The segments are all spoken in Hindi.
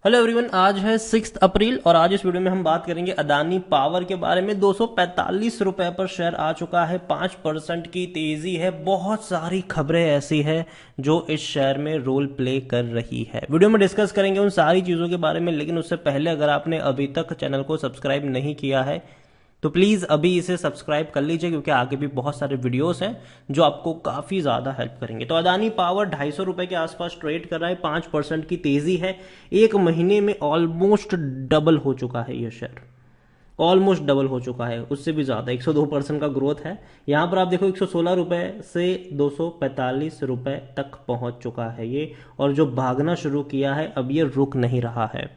हेलो एवरीवन, आज है 6 अप्रैल और आज इस वीडियो में हम बात करेंगे अदानी पावर के बारे में। 245 रुपए पर शेयर आ चुका है, 5% की तेजी है। बहुत सारी खबरें ऐसी है जो इस शेयर में रोल प्ले कर रही है। वीडियो में डिस्कस करेंगे उन सारी चीजों के बारे में, लेकिन उससे पहले अगर आपने अभी तक चैनल को सब्सक्राइब नहीं किया है तो प्लीज़ अभी इसे सब्सक्राइब कर लीजिए, क्योंकि आगे भी बहुत सारे वीडियोस हैं जो आपको काफ़ी ज़्यादा हेल्प करेंगे। तो अदानी पावर 250 रुपए के आसपास ट्रेड कर रहा है, 5% की तेज़ी है। एक महीने में ऑलमोस्ट डबल हो चुका है ये शेयर, ऑलमोस्ट डबल हो चुका है, उससे भी ज़्यादा 102% का ग्रोथ है। यहाँ पर आप देखो 116 रुपए से 245 रुपए तक पहुंच चुका है ये, और जो भागना शुरू किया है अब ये रुक नहीं रहा है।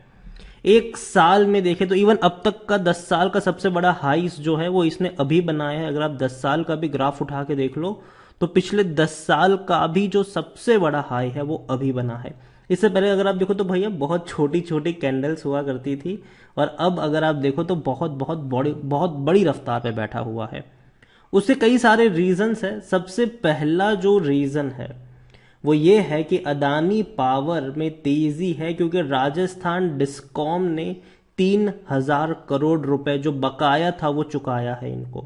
एक साल में देखें तो इवन अब तक का 10 साल का सबसे बड़ा हाइस जो है वो इसने अभी बनाया है। अगर आप 10 साल का भी ग्राफ उठा के देख लो तो पिछले 10 साल का भी जो सबसे बड़ा हाई है वो अभी बना है। इससे पहले अगर आप देखो तो भैया बहुत छोटी छोटी कैंडल्स हुआ करती थी, और अब अगर आप देखो तो बहुत बड़ी रफ्तार पे बैठा हुआ है। उससे कई सारे रीजंस है। सबसे पहला जो रीजन है वो ये है कि अदानी पावर में तेजी है क्योंकि राजस्थान डिस्कॉम ने 3,000 करोड़ रुपए जो बकाया था वो चुकाया है इनको।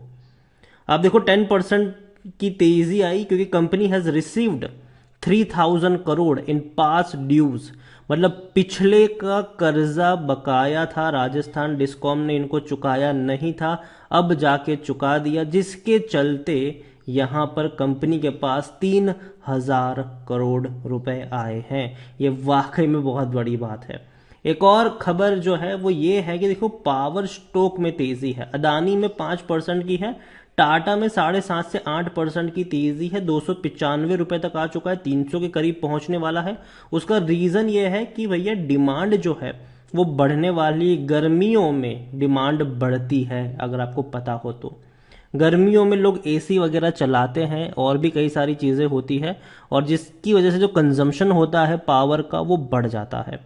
आप देखो 10% की तेजी आई क्योंकि company has received 3,000 crore in past dues. मतलब पिछले का कर्जा बकाया था, राजस्थान डिस्कॉम ने इनको चुकाया नहीं था, अब जाके चुका दिया, जिसके चलते यहां पर कंपनी के पास 3,000 करोड़ रुपए आए हैं। ये वाकई में बहुत बड़ी बात है। एक और खबर जो है वो ये है कि देखो पावर स्टॉक में तेजी है। अदानी में 5% की है, टाटा में 7.5 से 8% की तेजी है। 295 रुपए तक आ चुका है, 300 के करीब पहुंचने वाला है। उसका रीजन ये है कि भैया डिमांड जो है वो बढ़ने वाली, गर्मियों में डिमांड बढ़ती है। अगर आपको पता हो तो गर्मियों में लोग एसी वगैरह चलाते हैं और भी कई सारी चीज़ें होती है, और जिसकी वजह से जो कंजम्पशन होता है पावर का वो बढ़ जाता है।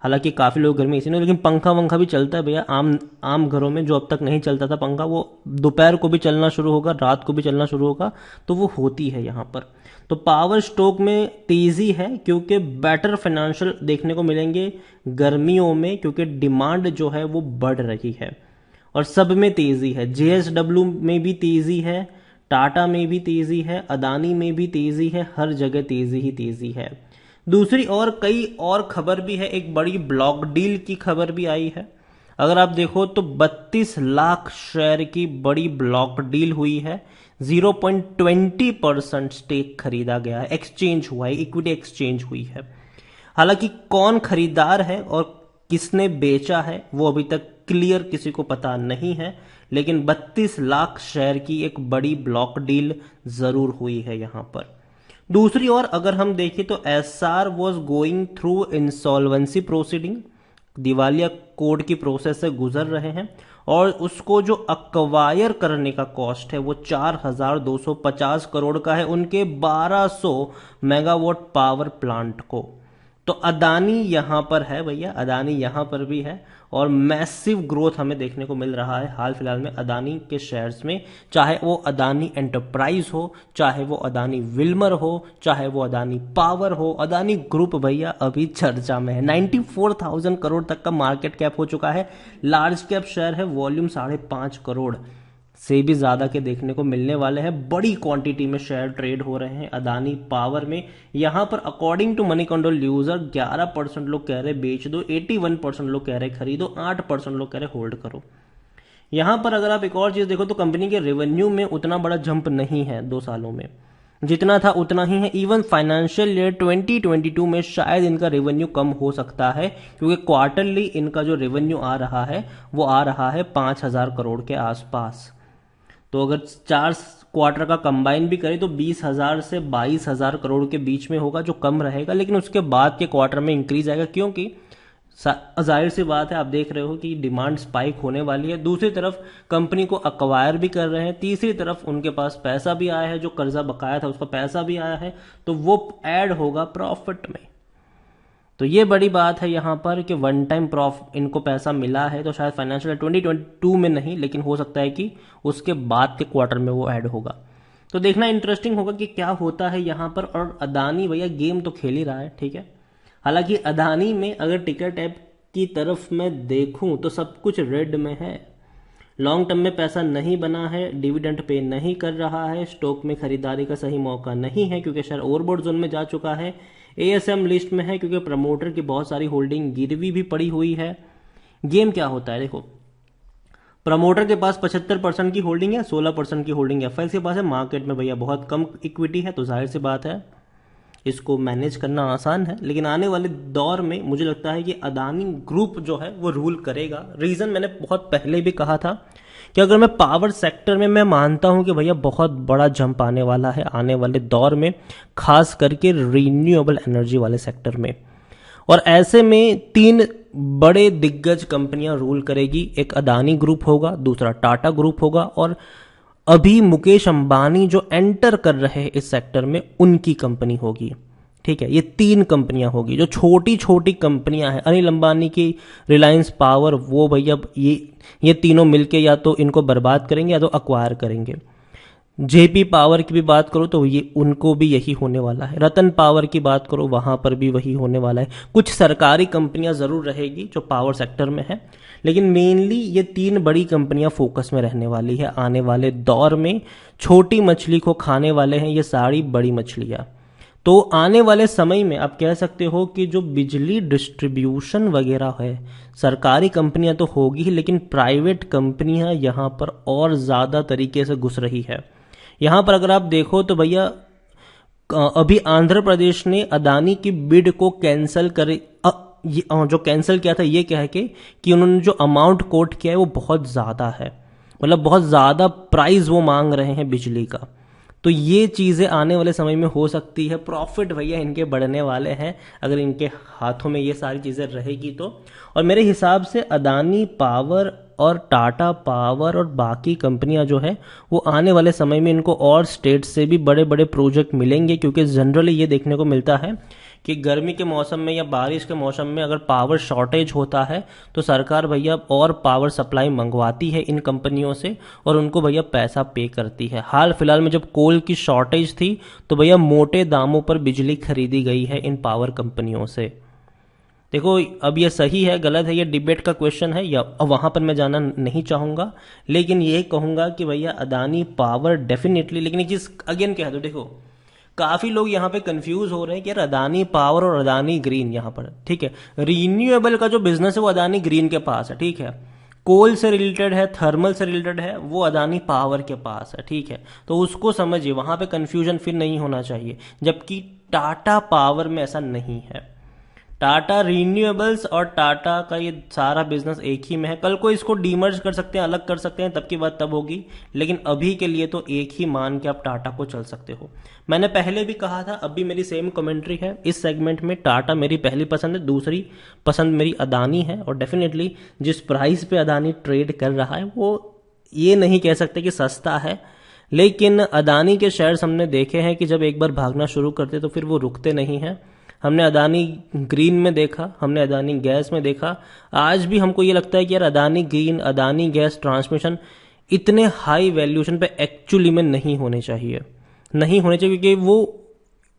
हालांकि काफ़ी लोग घर में एसी नहीं, लेकिन पंखा वंखा भी चलता है भैया। आम आम घरों में जो अब तक नहीं चलता था पंखा, वो दोपहर को भी चलना शुरू होगा, रात को भी चलना शुरू होगा, तो वो होती है यहाँ पर। तो पावर स्टॉक में तेज़ी है क्योंकि बेटर फाइनेंशियल देखने को मिलेंगे गर्मियों में, क्योंकि डिमांड जो है वो बढ़ रही है। और सब में तेजी है, जेएसडब्ल्यू में भी तेजी है, टाटा में भी तेजी है, अदानी में भी तेजी है, हर जगह तेजी ही तेजी है। दूसरी और कई और खबर भी है। एक बड़ी ब्लॉक डील की खबर भी आई है। अगर आप देखो तो 32 लाख शेयर की बड़ी ब्लॉक डील हुई है। 0.20% स्टेक खरीदा गया है, एक्सचेंज हुआ है, इक्विटी एक्सचेंज हुई है। हालांकि कौन खरीदार है और किसने बेचा है वो अभी तक क्लियर किसी को पता नहीं है, लेकिन 32 लाख शेयर की एक बड़ी ब्लॉक डील जरूर हुई है यहां पर। दूसरी ओर अगर हम देखें तो SR was going through insolvency proceeding, दिवालिया कोड की प्रोसेस से गुजर रहे हैं, और उसको जो अक्वायर करने का कॉस्ट है वो 4,250 करोड़ का है उनके 1200 मेगावाट पावर प्लांट को। तो अदानी यहां पर है भैया, अदानी यहां पर भी है, और मैसिव ग्रोथ हमें देखने को मिल रहा है हाल फिलहाल में अदानी के शेयर्स में। चाहे वो अदानी एंटरप्राइज हो, चाहे वो अदानी विल्मर हो, चाहे वो अदानी पावर हो, अदानी ग्रुप भैया अभी चर्चा में है। 94,000 करोड़ तक का मार्केट कैप हो चुका है। लार्ज कैप शेयर है, वॉल्यूम 5.5 करोड़ से भी ज्यादा के देखने को मिलने वाले हैं। बड़ी क्वांटिटी में शेयर ट्रेड हो रहे हैं अदानी पावर में। यहां पर according to Moneycontrol user 11% लोग कह रहे बेच दो, 81% लोग कह रहे खरीदो, 8% लोग कह रहे होल्ड करो। यहां पर अगर आप एक और चीज देखो तो कंपनी के रेवेन्यू में उतना बड़ा जंप नहीं है 2 सालों में, जितना था उतना ही है। इवन फाइनेंशियल ईयर 2022 में शायद इनका रेवेन्यू कम हो सकता है, क्योंकि क्वार्टरली इनका जो रेवेन्यू आ रहा है वो आ रहा है 5,000 करोड़ के आसपास। तो अगर 4 क्वार्टर का कंबाइन भी करें तो 20,000 से 22,000 करोड़ के बीच में होगा, जो कम रहेगा, लेकिन उसके बाद के क्वार्टर में इंक्रीज आएगा, क्योंकि जाहिर सी बात है आप देख रहे हो कि डिमांड स्पाइक होने वाली है। दूसरी तरफ कंपनी को अक्वायर भी कर रहे हैं, तीसरी तरफ उनके पास पैसा भी आया है, जो कर्जा बकाया था उसका पैसा भी आया है, तो वो ऐड होगा प्रॉफिट में। तो ये बड़ी बात है यहाँ पर कि वन टाइम प्रॉफिट इनको पैसा मिला है, तो शायद फाइनेंशियल 2022 में नहीं, लेकिन हो सकता है कि उसके बाद के क्वार्टर में वो ऐड होगा। तो देखना इंटरेस्टिंग होगा कि क्या होता है यहाँ पर। और अदानी भैया गेम तो खेल ही रहा है, ठीक है। हालांकि अदानी में अगर टिकर टैप की तरफ मैं देखूं तो सब कुछ रेड में है। लॉन्ग टर्म में पैसा नहीं बना है, डिविडेंड पे नहीं कर रहा है, स्टॉक में खरीदारी का सही मौका नहीं है क्योंकि शेयर ओवरबॉट जोन में जा चुका है, एएसएम लिस्ट में है क्योंकि प्रमोटर की बहुत सारी होल्डिंग गिरवी भी पड़ी हुई है। गेम क्या होता है देखो, प्रमोटर के पास 75% की होल्डिंग है, 16% की होल्डिंग एफआई के पास है। मार्केट में भैया बहुत कम इक्विटी है, तो जाहिर सी बात है इसको मैनेज करना आसान है। लेकिन आने वाले दौर में मुझे लगता है कि अदानी ग्रुप जो है वो रूल करेगा। रीजन मैंने बहुत पहले भी कहा था कि अगर मैं पावर सेक्टर में मैं मानता हूं कि भैया बहुत बड़ा जंप आने वाला है आने वाले दौर में, खास करके रिन्यूएबल एनर्जी वाले सेक्टर में, और ऐसे में 3 बड़े दिग्गज कंपनियां रूल करेगी। एक अदानी ग्रुप होगा, दूसरा टाटा ग्रुप होगा, और अभी मुकेश अंबानी जो एंटर कर रहे हैं इस सेक्टर में उनकी कंपनी होगी। ठीक है, ये 3 कंपनियां होगी जो छोटी छोटी कंपनियां हैं। अनिल अंबानी की रिलायंस पावर, वो भैया ये तीनों मिलके या तो इनको बर्बाद करेंगे या तो अक्वायर करेंगे। जेपी पावर की भी बात करो तो ये उनको भी यही होने वाला है। रतन पावर की बात करो, वहां पर भी वही होने वाला है। कुछ सरकारी कंपनियां जरूर रहेगी जो पावर सेक्टर में है, लेकिन मेनली ये 3 बड़ी कंपनियां फोकस में रहने वाली है आने वाले दौर में। छोटी मछली को खाने वाले हैं ये सारी बड़ी मछलियां। तो आने वाले समय में आप कह सकते हो कि जो बिजली डिस्ट्रीब्यूशन वगैरह है, सरकारी कंपनियां तो होगी, लेकिन प्राइवेट कंपनियां यहां पर और ज्यादा तरीके से घुस रही है। यहां पर अगर आप देखो तो भैया अभी आंध्र प्रदेश ने अदानी की बिड को कैंसिल करे, जो कैंसिल किया था ये कह के कि उन्होंने जो अमाउंट कोट किया है वो बहुत ज्यादा है, मतलब बहुत ज्यादा प्राइस वो मांग रहे हैं बिजली का। तो ये चीजें आने वाले समय में हो सकती है। प्रॉफिट भैया इनके बढ़ने वाले हैं अगर इनके हाथों में ये सारी चीजें रहेगी तो। और मेरे हिसाब से अदानी पावर और टाटा पावर और बाकी कंपनियां जो है वो आने वाले समय में इनको और स्टेट से भी बड़े बड़े प्रोजेक्ट मिलेंगे, क्योंकि जनरली ये देखने को मिलता है कि गर्मी के मौसम में या बारिश के मौसम में अगर पावर शॉर्टेज होता है तो सरकार भैया और पावर सप्लाई मंगवाती है इन कंपनियों से और उनको भैया पैसा पे करती है। हाल फिलहाल में जब कोल की शॉर्टेज थी तो भैया मोटे दामों पर बिजली खरीदी गई है इन पावर कंपनियों से। देखो अब ये सही है गलत है ये डिबेट का क्वेश्चन है, या वहां पर मैं जाना नहीं चाहूंगा, लेकिन ये कहूंगा कि भैया अदानी पावर डेफिनेटली। लेकिन एक चीज अगेन कह दो, देखो काफी लोग यहाँ पे कंफ्यूज हो रहे हैं कि यार अदानी पावर और अदानी ग्रीन यहाँ पर, ठीक है, रीन्यूएबल का जो बिजनेस है वो अदानी ग्रीन के पास है, ठीक है, कोल से रिलेटेड है, थर्मल से रिलेटेड है, वो अदानी पावर के पास है, ठीक है। तो उसको समझिए, वहां पे कंफ्यूजन फिर नहीं होना चाहिए। जबकि टाटा पावर में ऐसा नहीं है। टाटा रिन्यूएबल्स और टाटा का ये सारा बिजनेस एक ही में है। कल को इसको डीमर्ज कर सकते हैं, अलग कर सकते हैं, तब की बात तब होगी, लेकिन अभी के लिए तो एक ही मान के आप टाटा को चल सकते हो। मैंने पहले भी कहा था, अभी मेरी सेम कमेंट्री है। इस सेगमेंट में टाटा मेरी पहली पसंद है, दूसरी पसंद मेरी अदानी है। और डेफिनेटली जिस प्राइस पे अदानी ट्रेड कर रहा है वो ये नहीं कह सकते कि सस्ता है, लेकिन अदानी के शेयर्स हमने देखे हैं कि जब एक बार भागना शुरू करते तो फिर वो रुकते नहीं हैं। हमने अदानी ग्रीन में देखा, हमने अदानी गैस में देखा। आज भी हमको ये लगता है कि यार Adani green, Adani gas transmission इतने हाई वैल्यूएशन पे एक्चुअली में नहीं होने चाहिए, नहीं होने चाहिए, क्योंकि वो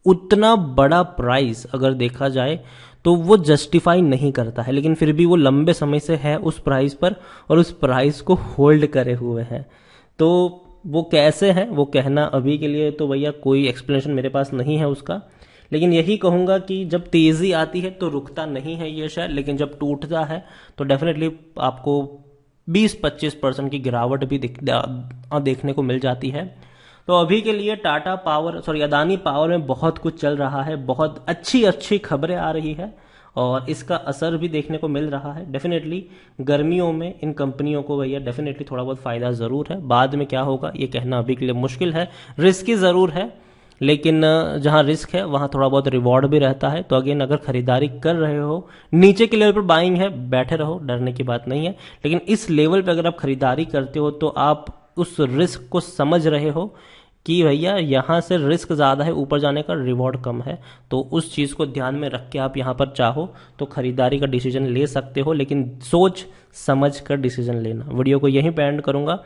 उतना बड़ा प्राइस अगर देखा जाए तो वो जस्टिफाई नहीं करता है, लेकिन फिर भी वो लंबे समय से है उस प्राइस पर और उस प्राइस को होल्ड करे हुए हैं। तो वो कैसे है वो कहना अभी के लिए तो भैया कोई एक्सप्लेनेशन मेरे पास नहीं है उसका, लेकिन यही कहूंगा कि जब तेजी आती है तो रुकता नहीं है ये शेयर, लेकिन जब टूटता है तो डेफिनेटली आपको 20-25% की गिरावट भी देखने को मिल जाती है। तो अभी के लिए टाटा पावर अदानी पावर में बहुत कुछ चल रहा है, बहुत अच्छी अच्छी खबरें आ रही है और इसका असर भी देखने को मिल रहा है। डेफिनेटली गर्मियों में इन कंपनियों को भैया डेफिनेटली थोड़ा बहुत फायदा जरूर है। बाद में क्या होगा ये कहना अभी के लिए मुश्किल है, रिस्की जरूर है, लेकिन जहां रिस्क है वहां थोड़ा बहुत रिवॉर्ड भी रहता है। तो अगेन अगर खरीदारी कर रहे हो, नीचे के लेवल पर बाइंग है, बैठे रहो, डरने की बात नहीं है, लेकिन इस लेवल पे अगर आप खरीदारी करते हो तो आप उस रिस्क को समझ रहे हो कि भैया यहां से रिस्क ज्यादा है, ऊपर जाने का रिवॉर्ड कम है। तो उस चीज को ध्यान में रख के आप यहां पर चाहो तो खरीदारी का डिसीजन ले सकते हो, लेकिन सोच समझ कर डिसीजन लेना। वीडियो को यहीं पे एंड करूंगा।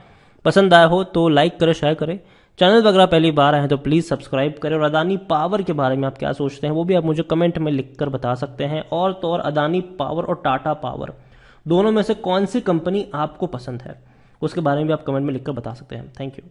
पसंद आया हो तो लाइक करें, शेयर करें, चैनल पर अगर आप पहली बार आए हैं तो प्लीज़ सब्सक्राइब करें, और अदानी पावर के बारे में आप क्या सोचते हैं वो भी आप मुझे कमेंट में लिखकर बता सकते हैं। और तो और अदानी पावर और टाटा पावर दोनों में से कौन सी कंपनी आपको पसंद है उसके बारे में भी आप कमेंट में लिखकर बता सकते हैं। Thank you.